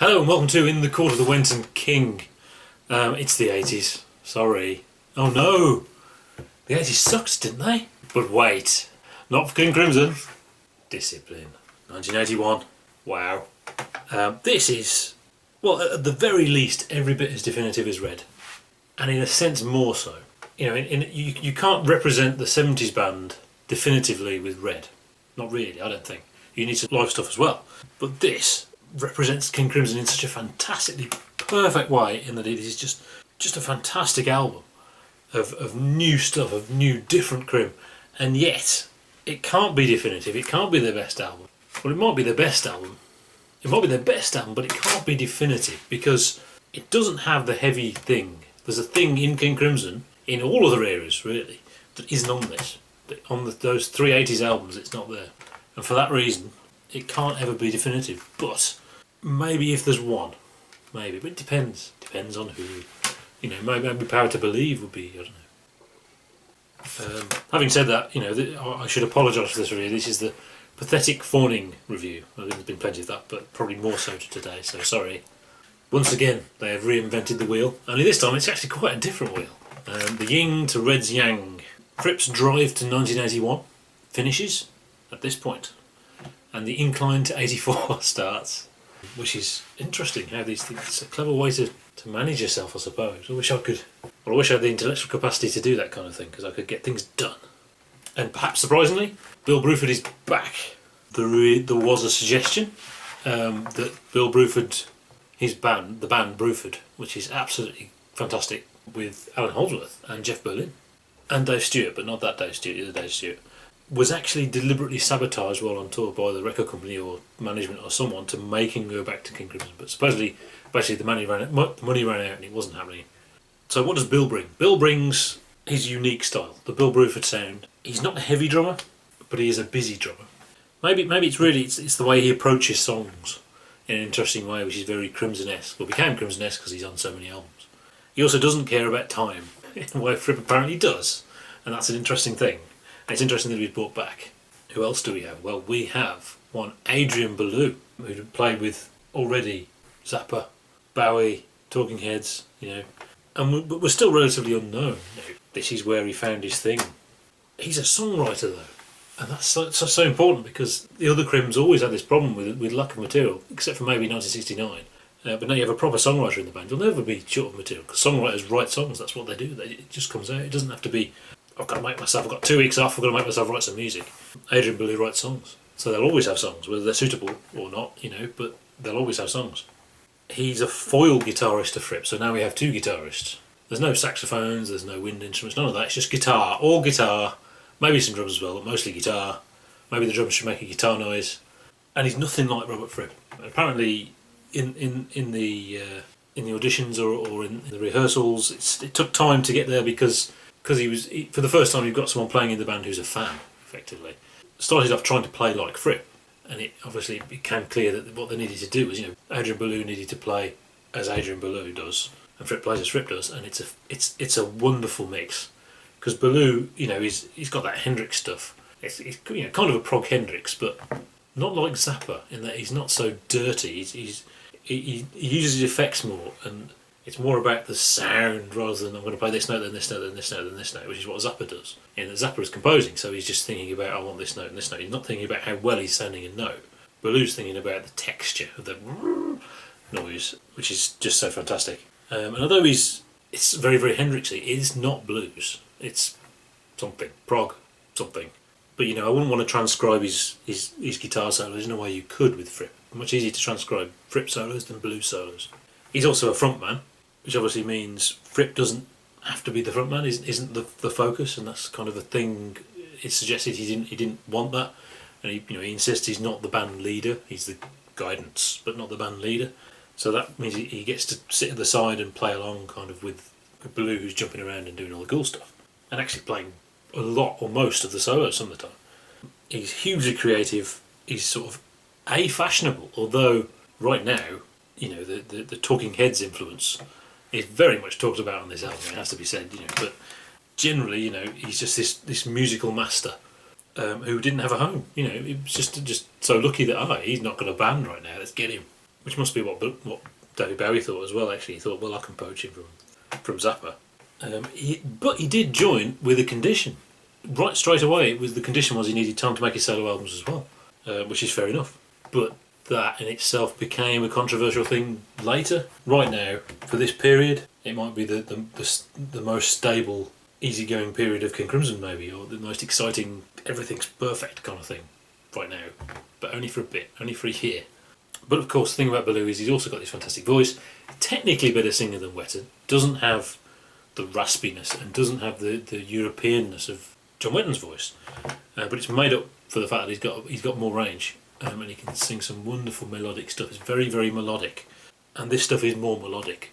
Hello and welcome to In the Court of the Wenton King. It's the 80s. Sorry. Oh no! The 80s sucked, didn't they? But wait. Not for King Crimson. Discipline. 1981. Wow. This is, well, at the very least, every bit as definitive as Red. And in a sense more so. You know, you can't represent the 70s band definitively with Red. Not really, I don't think. You need some live stuff as well. But this represents King Crimson in such a fantastically perfect way, in that it is just a fantastic album of new stuff, of new different Crim, and yet it can't be definitive, it can't be their best album. Well, it might be their best album, but it can't be definitive because it doesn't have the heavy thing. There's a thing in King Crimson, in all other areas really, that isn't on this. On those three 80s albums it's not there, and for that reason it can't ever be definitive. But maybe if there's one, maybe, but it depends on who. You know, maybe Power to Believe would be, I don't know. Having said that, you know, I should apologise for this review. This is the pathetic fawning review. Well, there's been plenty of that, but probably more so today, so sorry. Once again, they have reinvented the wheel, only this time it's actually quite a different wheel. The yin to Red's yang. Fripp's drive to 1981 finishes at this point, and the incline to 84 starts, which is interesting how these things, it's a clever way to manage yourself, I suppose. I wish I had the intellectual capacity to do that kind of thing, because I could get things done. And perhaps surprisingly, Bill Bruford is back. There was a suggestion that Bill Bruford, his band, the band Bruford, which is absolutely fantastic, with Alan Holdsworth and Jeff Berlin and Dave Stewart, but not that Dave Stewart, the other Dave Stewart, was actually deliberately sabotaged while on tour by the record company or management or someone to make him go back to King Crimson. But supposedly, basically, the money ran out and it wasn't happening. So what does Bill bring? Bill brings his unique style, the Bill Bruford sound. He's not a heavy drummer, but he is a busy drummer. Maybe it's the way he approaches songs in an interesting way, which is very Crimson-esque. Well, became Crimson-esque because he's on so many albums. He also doesn't care about time, in a way Fripp apparently does, and that's an interesting thing. And it's interesting that he's brought back. Who else do we have? Well, we have one Adrian Belew, who played with already Zappa, Bowie, Talking Heads, you know, but we're still relatively unknown. This is where he found his thing. He's a songwriter though, and that's so important, because the other Crims always had this problem with lack of material, except for maybe 1969. But now you have a proper songwriter in the band, you'll never be short of material, because songwriters write songs, that's what they do. It just comes out. It doesn't have to be, I've got 2 weeks off, I've got to make myself write some music. Adrian Belew writes songs, so they'll always have songs, whether they're suitable or not, you know, but they'll always have songs. He's a foil guitarist to Fripp, so now we have 2 guitarists. There's no saxophones, there's no wind instruments, none of that, it's just guitar, all guitar, maybe some drums as well, but mostly guitar. Maybe the drums should make a guitar noise. And he's nothing like Robert Fripp. Apparently, in the auditions or in the rehearsals, it took time to get there because for the first time you've got someone playing in the band who's a fan, effectively. Started off trying to play like Fripp, and it obviously became clear that what they needed to do was, you know, Adrian Belew needed to play as Adrian Belew does, and Fripp plays as Fripp does, and it's a wonderful mix. Because Belew, you know, he's got that Hendrix stuff. It's you know, kind of a prog Hendrix, but not like Zappa in that he's not so dirty. He uses his effects more, and it's more about the sound rather than I'm going to play this note, then this note, then this note, then this note, which is what Zappa does. And Zappa is composing, so he's just thinking about, I want this note and this note. He's not thinking about how well he's sounding a note. Belew's thinking about the texture of the noise, which is just so fantastic. And although it's very, very Hendrixy, it is not blues. It's something, prog, something. But you know, I wouldn't want to transcribe his guitar solos. There's no way you could with Fripp. Much easier to transcribe Fripp solos than blues solos. He's also a frontman, which obviously means Fripp doesn't have to be the frontman, isn't the focus, and that's kind of a thing. It's suggested he didn't want that, and he insists he's not the band leader. He's the guidance, but not the band leader. So that means he gets to sit at the side and play along, kind of with Belew, who's jumping around and doing all the cool stuff, and actually playing a lot or most of the solos some of the time. He's hugely creative. He's sort of fashionable, although right now, you know, the Talking Heads influence is very much talked about on this album. It has to be said, you know. But generally, you know, he's just this musical master who didn't have a home. You know, he was just so lucky that he's not got a band right now. Let's get him. which must be what David Bowie thought as well. Actually, he thought, well, I can poach him from Zappa. But he did join with a condition. Right straight away, the condition was he needed time to make his solo albums as well, which is fair enough. But that in itself became a controversial thing later. Right now, for this period, it might be the most stable, easygoing period of King Crimson, maybe, or the most exciting, everything's perfect kind of thing right now. But only for a bit, only for a year. But of course, the thing about Baloo is he's also got this fantastic voice. Technically better singer than Wenton. Doesn't have the raspiness and doesn't have the Europeanness of John Wenton's voice. But it's made up for the fact that he's got more range. And he can sing some wonderful melodic stuff. It's very, very melodic. And this stuff is more melodic.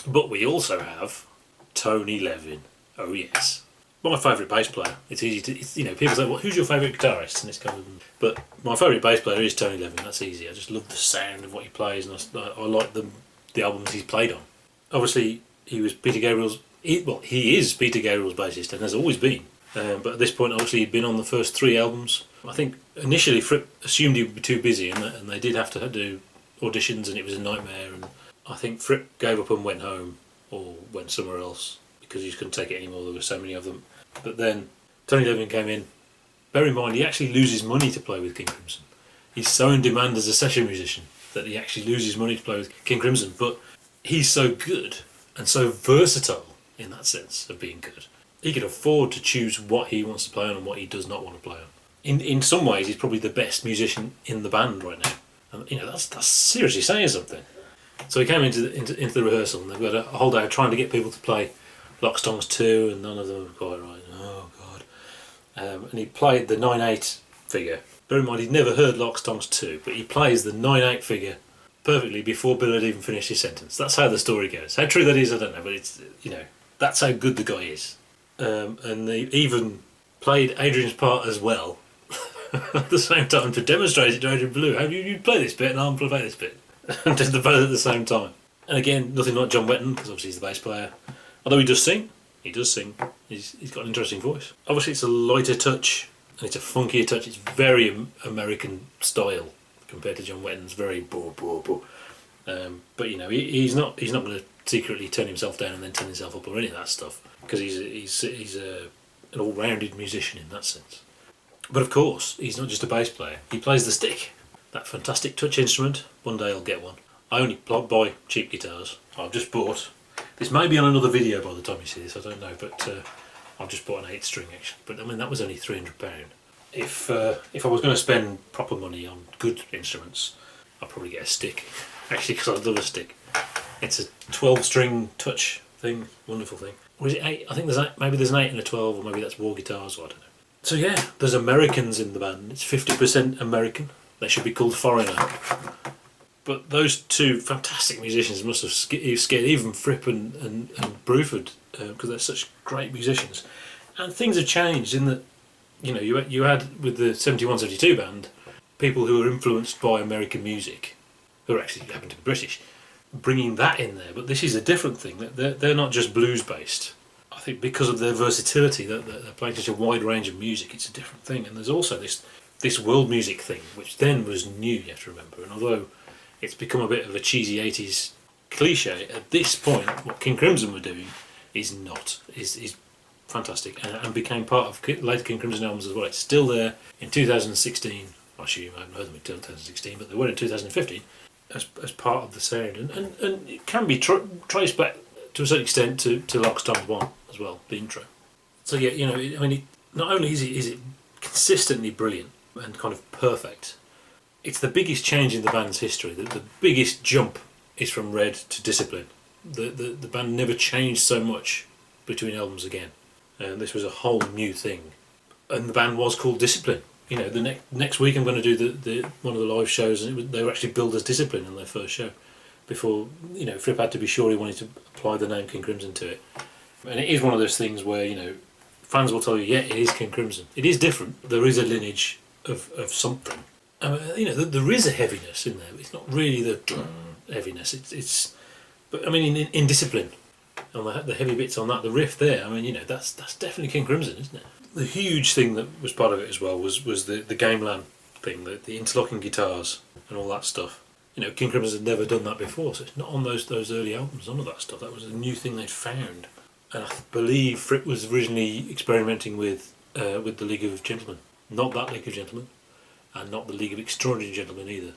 But we also have Tony Levin. Oh yes. My favourite bass player. It's easy to, people say, well, who's your favourite guitarist? And it's kind of, but my favourite bass player is Tony Levin. That's easy. I just love the sound of what he plays, and I like the albums he's played on. Obviously, he was Peter Gabriel's. He is Peter Gabriel's bassist, and has always been. But at this point, obviously, he'd been on the first 3 albums. I think initially Fripp assumed he would be too busy, and they did have to do auditions, and it was a nightmare. And I think Fripp gave up and went home, or went somewhere else, because he just couldn't take it anymore. There were so many of them. But then Tony Levin came in. Bear in mind, he actually loses money to play with King Crimson. He's so in demand as a session musician that he actually loses money to play with King Crimson. But he's so good and so versatile in that sense of being good. He can afford to choose what he wants to play on and what he does not want to play on. In some ways, he's probably the best musician in the band right now. And that's seriously saying something. So he came into the rehearsal, and they've got a whole day trying to get people to play Lock Stones 2, and none of them were quite right. Oh God! And he played the 9/8 figure. Bear in mind, he'd never heard Lock Stones 2, but he plays the 9/8 figure perfectly before Bill had even finished his sentence. That's how the story goes. How true that is, I don't know, but it's that's how good the guy is. And they even played Adrian's part as well at the same time to demonstrate it to Adrian Belew. How you play this bit and I'll play this bit, and did the both at the same time. And again, nothing like John Wenton, because obviously he's the bass player. Although he does sing. He's got an interesting voice. Obviously it's a lighter touch, and it's a funkier touch. It's very American style compared to John Wenton's very boo. But he's not going to secretly turn himself down and then turn himself up or any of that stuff, because he's an all-rounded musician in that sense. But of course, he's not just a bass player. He plays the stick, that fantastic touch instrument. One day I'll get one. I only buy cheap guitars. I've just bought. This may be on another video by the time you see this, I don't know, but I've just bought an 8-string actually. But I mean, that was only £300. If I was going to spend proper money on good instruments, I'd probably get a stick, actually, because I love a stick. It's a 12-string touch thing, wonderful thing. Or is it 8? I think there's an 8 and a 12, or maybe that's war guitars, or I don't know. So yeah, there's Americans in the band. It's 50% American. They should be called foreigner. But those two fantastic musicians must have scared even Fripp and Bruford, because they're such great musicians. And things have changed in that, you had with the 71-72 band, people who were influenced by American music, who actually happen to be British, bringing that in there. But this is a different thing. They're not just blues based. I think because of their versatility, they're playing such a wide range of music, it's a different thing. And there's also this world music thing, which then was new, you have to remember. And although it's become a bit of a cheesy 80s cliche, at this point what King Crimson were doing is fantastic, and became part of later King Crimson albums as well. It's still there in 2016. I assume I haven't heard them in 2016, but they were in 2015 as part of the sound, and it can be traced back to a certain extent to Lock Stones 1 as well, the intro. So yeah, not only is it consistently brilliant and kind of perfect, it's the biggest change in the band's history. The biggest jump is from Red to Discipline. The band never changed so much between albums again. And this was a whole new thing. And the band was called Discipline. The next week I'm going to do one of the live shows, and they were actually billed as Discipline on their first show. Before, Fripp had to be sure he wanted to apply the name King Crimson to it. And it is one of those things where, fans will tell you, yeah, it is King Crimson. It is different. There is a lineage of something. There is a heaviness in there. It's not really the heaviness. But I mean, in Discipline, on the heavy bits on that, the riff there. I mean, that's definitely King Crimson, isn't it? The huge thing that was part of it as well was the gamelan thing, the interlocking guitars and all that stuff. King Crimson had never done that before, so it's not on those early albums, none of that stuff. That was a new thing they'd found. And I believe Fripp was originally experimenting with the League of Gentlemen. Not that League of Gentlemen, and not the League of Extraordinary Gentlemen either.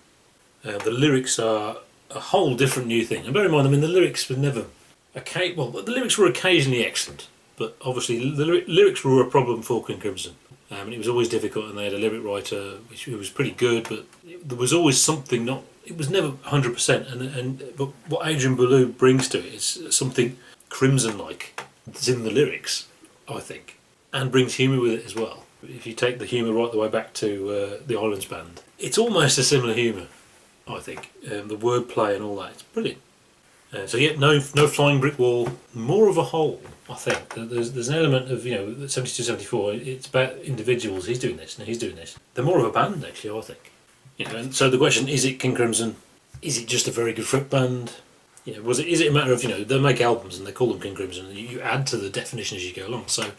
The lyrics are a whole different new thing. And bear in mind, the lyrics were never... the lyrics were occasionally excellent, but obviously the lyrics were a problem for King Crimson. And it was always difficult, and they had a lyric writer which was pretty good, but there was always something not... It was never 100%, but what Adrian Belew brings to it is something Crimson-like that's in the lyrics, I think, and brings humour with it as well. If you take the humour right the way back to the Islands Band, it's almost a similar humour, I think. The wordplay and all that, it's brilliant. No flying brick wall, more of a whole, I think. There's an element of, 72, 74, it's about individuals, he's doing this and he's doing this. They're more of a band, actually, I think. And so the question, is it King Crimson? Is it just a very good Fripp band? Is it a matter of, they make albums and they call them King Crimson and you add to the definition as you go along. So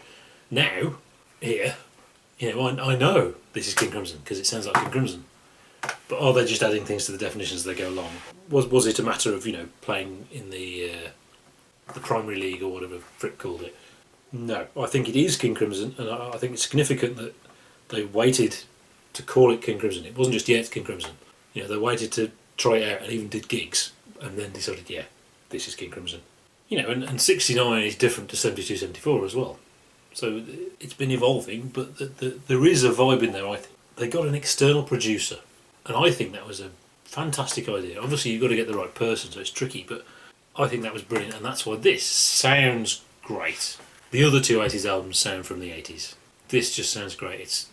now, here, I know this is King Crimson because it sounds like King Crimson. But are they just adding things to the definitions as they go along? Was it a matter of, playing in the primary league or whatever Fripp called it? No, I think it is King Crimson, and I think it's significant that they waited to call it King Crimson. It wasn't just yet King Crimson. They waited to try it out and even did gigs, and then decided, this is King Crimson. And 69 is different to 72, 74 as well. So it's been evolving, but there is a vibe in there, I think. They got an external producer, and I think that was a fantastic idea. Obviously you've got to get the right person, so it's tricky, but I think that was brilliant, and that's why this sounds great. The other two 80s albums sound from the 80s. This just sounds great.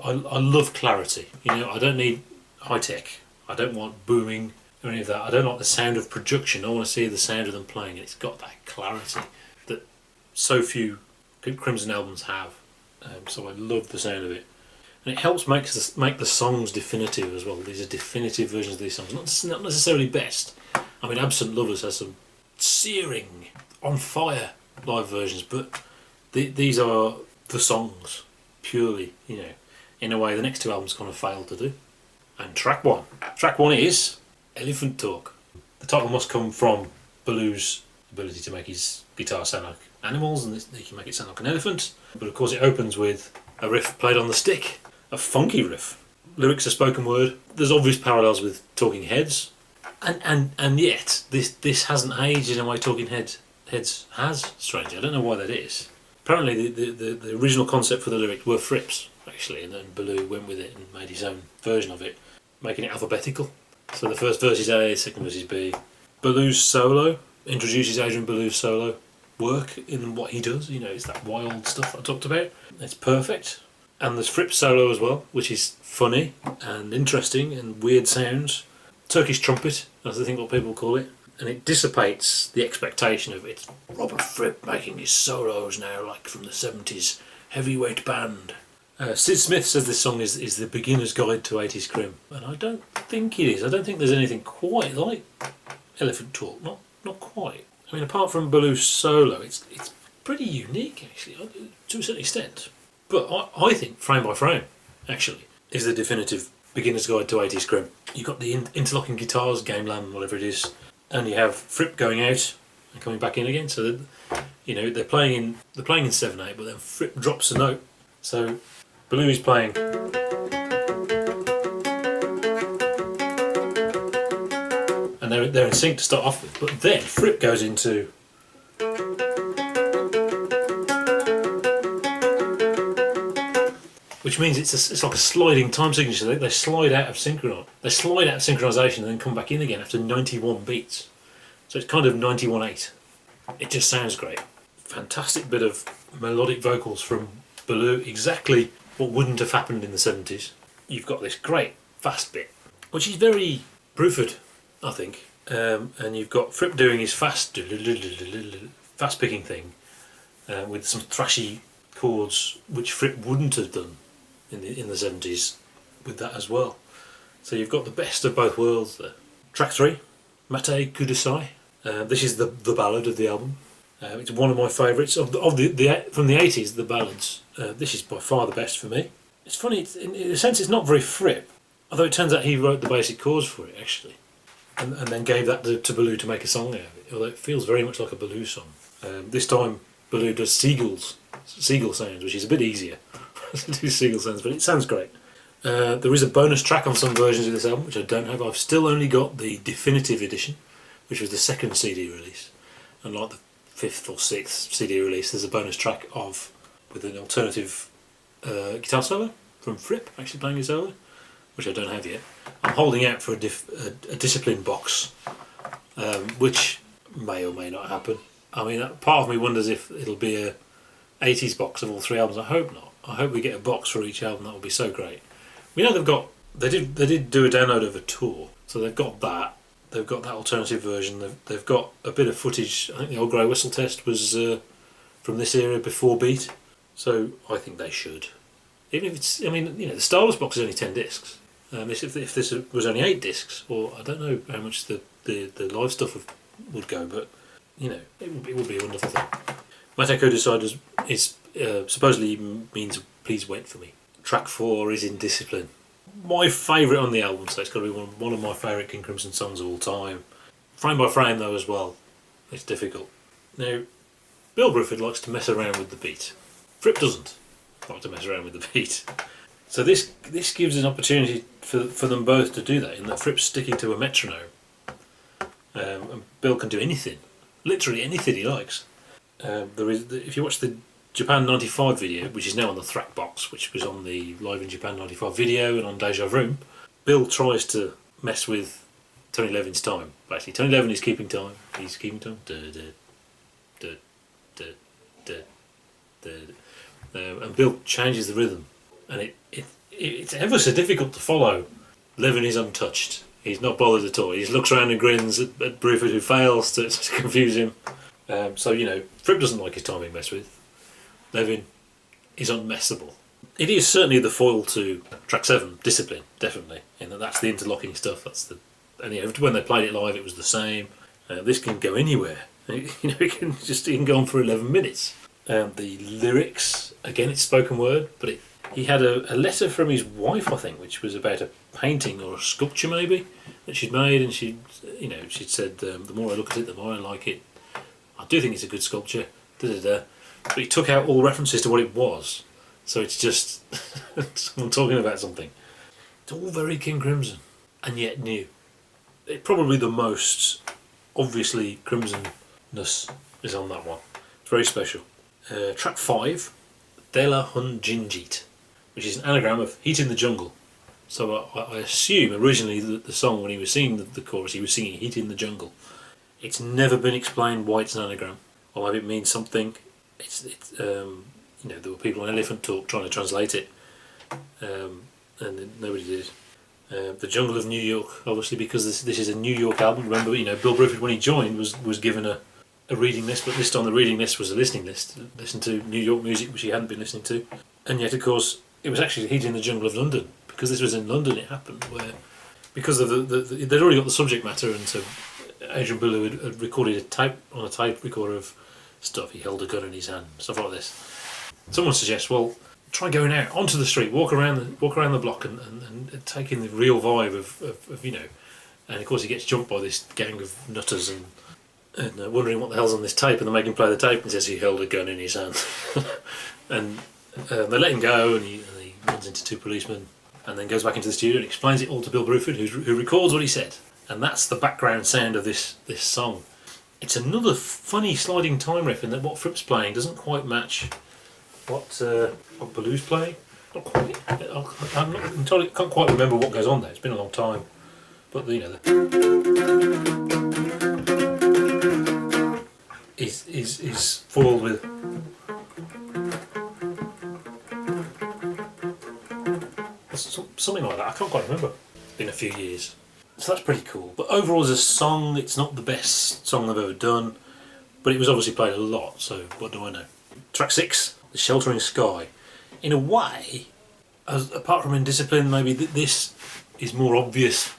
I love clarity. I don't need high tech. I don't want booming or any of that. I don't like the sound of production. I want to see the sound of them playing, and it's got that clarity that so few Crimson albums have. So I love the sound of it. And it helps make the songs definitive as well. These are definitive versions of these songs. Not necessarily best. Absent Lovers has some searing, on fire live versions, but these are the songs, purely, in a way the next two albums kind of failed to do. And track one is Elephant Talk. The title must come from Belew's ability to make his guitar sound like animals, and he can make it sound like an elephant. But of course it opens with a riff played on the stick, a funky riff. Lyrics are spoken word. There's obvious parallels with Talking Heads, and yet this hasn't aged in a way Talking Heads has. Strangely, I don't know why that is. Apparently the original concept for the lyrics were Fripp's, actually, and then Belew went with it and made his own version of it, making it alphabetical. So the first verse is A, second verse is B. Belew's solo introduces Adrian Belew's solo work in what he does. It's that wild stuff I talked about. It's perfect. And there's Fripp's solo as well, which is funny and interesting and weird sounds. Turkish trumpet, that's I think what people call it. And it dissipates the expectation of it's Robert Fripp making his solos now, like from the 70s heavyweight band. Sid Smith says this song is the beginner's guide to 80s Crim, and I don't think it is. I don't think there's anything quite like Elephant Talk, not quite. Apart from Belew's solo, it's pretty unique, actually, to a certain extent. But I think Frame by Frame, actually, is the definitive beginner's guide to 80s Crim. You've got the interlocking guitars, Gamelan, whatever it is, and you have Fripp going out and coming back in again. So they're playing in 7/8, but then Fripp drops a note. So Belew is playing, and they're in sync to start off with. But then Fripp goes into, which means it's like a sliding time signature. They slide out of synchronisation and then come back in again after 91 beats. So it's kind of 91/8. It just sounds great. Fantastic bit of melodic vocals from Belew, exactly what wouldn't have happened in the 70s. You've got this great fast bit, which is very Bruford, I think. And you've got Fripp doing his fast picking thing with some thrashy chords, which Fripp wouldn't have done in the 70s with that as well. So you've got the best of both worlds there. Track 3, Mate Kudesai. This is the ballad of the album. It's one of my favourites from the 80s. The ballads. This is by far the best for me. It's funny. In a sense, it's not very Fripp. Although it turns out he wrote the basic chords for it, actually. And then gave that to Baloo to make a song out of it. Although it feels very much like a Baloo song. This time, Baloo does seagull sounds, which is a bit easier to do seagull sounds, but it sounds great. There is a bonus track on some versions of this album, which I don't have. I've still only got the definitive edition, which was the second CD release. And like the 5th or 6th CD release, there's a bonus track with an alternative guitar solo from Fripp, actually playing his solo, which I don't have yet. I'm holding out for a Discipline box, which may or may not happen. I mean, part of me wonders if it'll be a 80s box of all 3 albums. I hope not. I hope we get a box for each album. That would be so great. We know they did do a download of a tour, so they've got that. They've got that alternative version. They've got a bit of footage. I think the old Grey Whistle test was from this era before Beat, so I think they should. Even if it's, I mean, the Stardust box is only 10 discs. If this was only 8 discs, or I don't know how much the live stuff would go, but it would be a wonderful thing. Mate Kudesai is supposedly means please wait for me. Track 4 is Indiscipline. My favourite on the album, so it's got to be one of my favourite King Crimson songs of all time. Frame by frame though as well, it's difficult. Now, Bill Bruford likes to mess around with the beat. Fripp doesn't like to mess around with the beat. So this gives an opportunity for them both to do that, in that Fripp's sticking to a metronome. And Bill can do anything, literally anything he likes. If you watch the Japan 95 video, which is now on the Thrack box, which was on the Live in Japan 95 video and on Deja Vu, Bill tries to mess with Tony Levin's time. Basically, Tony Levin is keeping time. He's keeping time. And Bill changes the rhythm, and it's ever so difficult to follow. Levin is untouched. He's not bothered at all. He just looks around and grins at Bruford, who fails to confuse him. So Fripp doesn't like his time being messed with. Levin is unmessable. It is certainly the foil to track 7, Discipline, definitely. And that's the interlocking stuff. When they played it live, it was the same. This can go anywhere. It can go on for 11 minutes. The lyrics, again, it's spoken word, but he had a letter from his wife, I think, which was about a painting or a sculpture maybe that she'd made, and she'd said, the more I look at it, the more I like it. I do think it's a good sculpture. But he took out all references to what it was, so it's just someone talking about something. It's all very King Crimson, and yet new. Probably the most obviously Crimson-ness is on that one. It's very special. Track 5, Thela Hun Ginjeet, which is an anagram of Heat in the Jungle. So I assume originally the song, when he was singing the chorus, he was singing Heat in the Jungle. It's never been explained why it's an anagram, or maybe it means something. There were people on Elephant Talk trying to translate it, and nobody did. The Jungle of New York, obviously, because this is a New York album. Remember, Bill Bruford, when he joined, was given a reading list, but this time the reading list was a listening list. Listen to New York music, which he hadn't been listening to, and yet, of course, it was actually Heat in the Jungle of London, because this was in London. It happened because of they'd already got the subject matter, and so Adrian Belew had recorded a tape recorder of stuff. He held a gun in his hand, stuff like this. Someone suggests, well, try going out onto the street, walk around the block, and take in the real vibe of. And of course he gets jumped by this gang of nutters and wondering what the hell's on this tape, and they make him play the tape, and says he held a gun in his hand, and they let him go, and he runs into 2 policemen, and then goes back into the studio and explains it all to Bill Bruford, who records what he said, and that's the background sound of this song. It's another funny sliding time riff in that what Fripp's playing doesn't quite match what Baloo's playing. Not quite. I'm not entirely, can't quite remember what goes on there. It's been a long time, but is foiled with. Something like that. I can't quite remember. It's been a few years. So that's pretty cool. But overall as a song, it's not the best song they've ever done, but it was obviously played a lot, so what do I know. Track 6, The Sheltering Sky. In a way, apart from Indiscipline, maybe this is more obvious.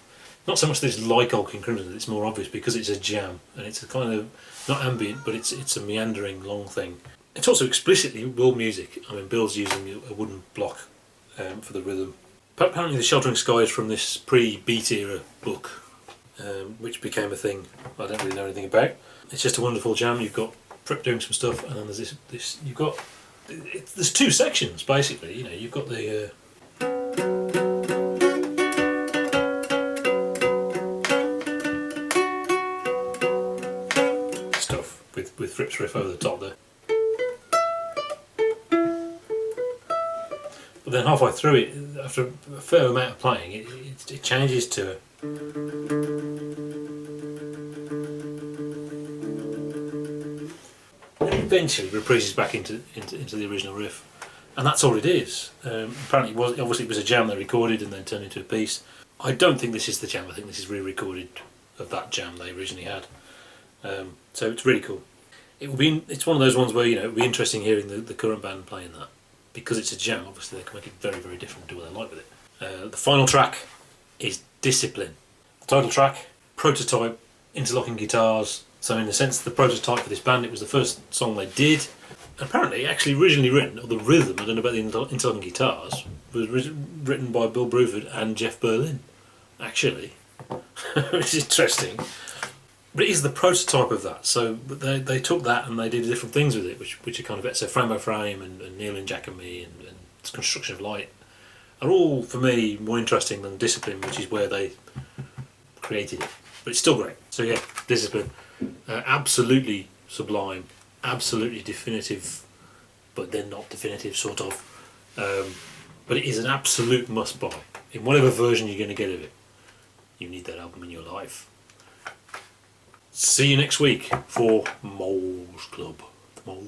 Not so much that it's like Old King Crimson, it's more obvious because it's a jam, and it's a kind of, not ambient, but it's a meandering long thing. It's also explicitly world music. I mean, Bill's using a wooden block for the rhythm. Apparently the Sheltering Sky is from this pre-Beat era book, which became a thing I don't really know anything about. It's just a wonderful jam. You've got Fripp doing some stuff, and then there's this you've got, there's two sections basically, you know, you've got the stuff with Fripp's riff over the top there. But then halfway through it, after a fair amount of playing, it changes to eventually reprises back into the original riff, and that's all it is. Apparently, it was a jam they recorded and then turned into a piece. I don't think this is the jam. I think this is re-recorded of that jam they originally had. So it's really cool. It's one of those ones where, you know, it'll be interesting hearing the current band playing that, because it's a jam. Obviously, they can make it very, very different to what they like with it. The final track is Discipline. The title track, prototype, interlocking guitars. So in a sense, the prototype for this band, it was the first song they did. Apparently, actually originally written, or the rhythm, I don't know about the interlocking guitars, was written by Bill Bruford and Jeff Berlin, actually, which is interesting. But it is the prototype of that. So they took that and they did different things with it, which are kind of, so Frame by Frame and Neil and Jack and Me and Construction of Light are all, for me, more interesting than Discipline, which is where they created it. But it's still great. So yeah, Discipline. Absolutely sublime, absolutely definitive, but then not definitive, sort of. But it is an absolute must buy. In whatever version you're going to get of it, you need that album in your life. See you next week for Mole's Club. The Mole.